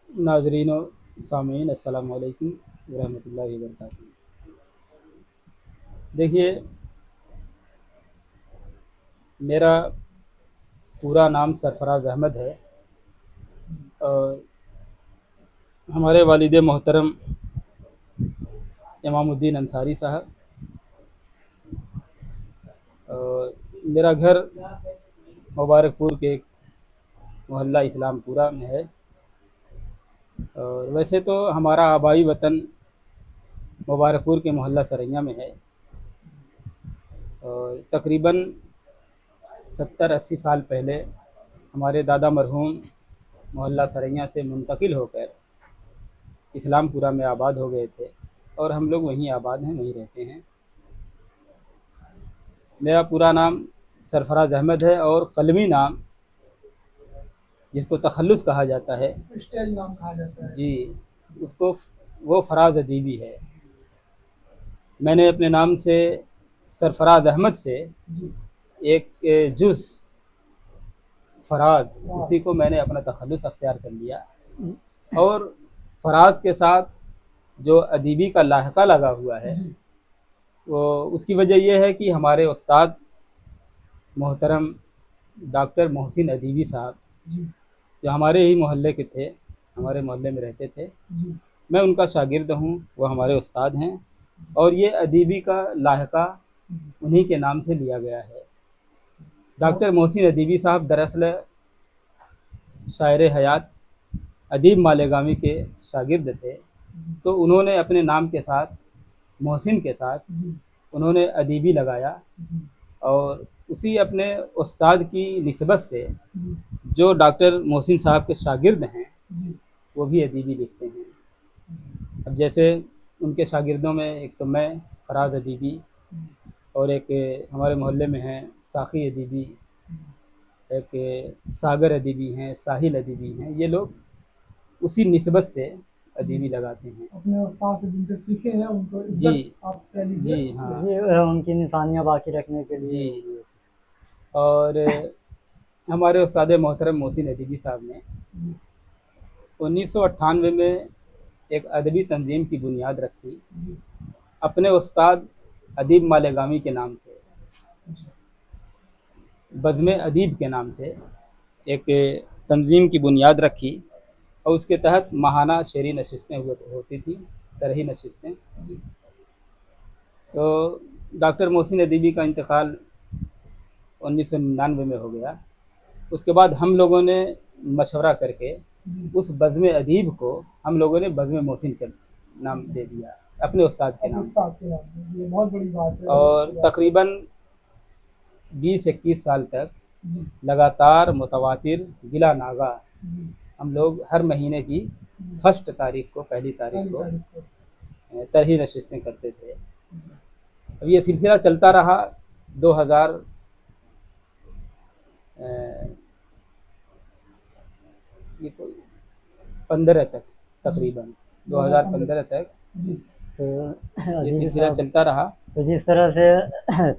नाजरीन व सामीन अस्सलाम वालेकुम रहमतुल्लाहि व बरकातहू। देखिए, मेरा पूरा नाम सरफराज अहमद है और हमारे वालिद मोहतरम इमामुद्दीन अंसारी साहब और मेरा घर मुबारकपुर के एक मोहल्ला इस्लामपुरा में है। और वैसे तो हमारा आबाई वतन मुबारकपुर के मोहल्ला सरैया में है और तकरीबन 70-80 साल पहले हमारे दादा मरहूम मोहल्ला सरैया से मुंतकिल होकर इस्लामपुरा में आबाद हो गए थे और हम लोग वहीं आबाद हैं, वहीं रहते हैं। मेरा पूरा नाम सरफराज अहमद है और कलमी नाम जिसको तखल्लुस कहा जाता है, स्टेज नाम कहा जाता है जी, उसको वो फराज अदीबी है। मैंने अपने नाम से सरफराज अहमद से जी। एक जुज़ फराज, उसी को मैंने अपना तखल्लुस अख्तियार कर लिया और फराज के साथ जो अदीबी का लाहका लगा हुआ है जी। वो उसकी वजह यह है कि हमारे उस्ताद मोहतरम डॉक्टर मोहसिन अदीबी साहब जी। जो हमारे ही मोहल्ले के थे, हमारे मोहल्ले में रहते थे, जी। मैं उनका शागिर्द हूँ, वो हमारे उस्ताद हैं और ये अदीबी का लाहका उन्हीं के नाम से लिया गया है। डॉक्टर मोहसिन अदीबी साहब दरअसल शायर हयात अदीब मालेगामी के शागिर्द थे, तो उन्होंने अपने नाम के साथ मोहसिन के साथ जी। उन्होंने अदीबी लगाया जी। और उसी अपने उस्ताद की निस्बत से जी। जो डॉक्टर मोहसिन साहब के शागिर्द हैं जी। वो भी अदीबी लिखते हैं। अब जैसे उनके शागिर्दों में एक तो मैं फराज अदीबी और एक हमारे मोहल्ले में हैं साखी अदीबी, एक सागर अदीबी हैं, साहिल अदीबी हैं, ये लोग उसी निस्बत से अदीबी लगाते हैं। अपने उस्ताद से जिनसे सीखे हैं उनको जी इज्जत आप कह लीजिए। जी हाँ जी, उनकी निशानियाँ बाकी रखने के लिए जी। और हमारे उस्ताद मोहतरम मोहसिन अदीबी साहब ने 1998 में एक अदबी तंजीम की बुनियाद रखी अपने उस्ताद अदीब मालेगामी के नाम से, बज़्म अदीब के नाम से एक तंजीम की बुनियाद रखी और उसके तहत माहाना शेरी नशिस्तें होती थी, तरही नशिस्तें। तो डॉक्टर मोहसिन अदीबी का इंतकाल 1999 में हो गया। उसके बाद हम लोगों ने मशवरा करके उस बज़्म अदीब को हम लोगों ने बज़्म मोहसिन का नाम दे दिया अपने उस्ताद के नाम। उस्ताद के नाम, ये बहुत बड़ी बात है। और तकरीबन 20-21 साल तक जी। लगातार मुतवातिर बिला नागा जी। हम लोग हर महीने की फर्स्ट तारीख को, पहली तारीख को तरही नशिस्तें करते थे। अब ये सिलसिला चलता रहा 2015 तक, तकरीबन 2015 तक तो ये अदीबी सिलसिला साहब, चलता रहा। तो जिस तरह से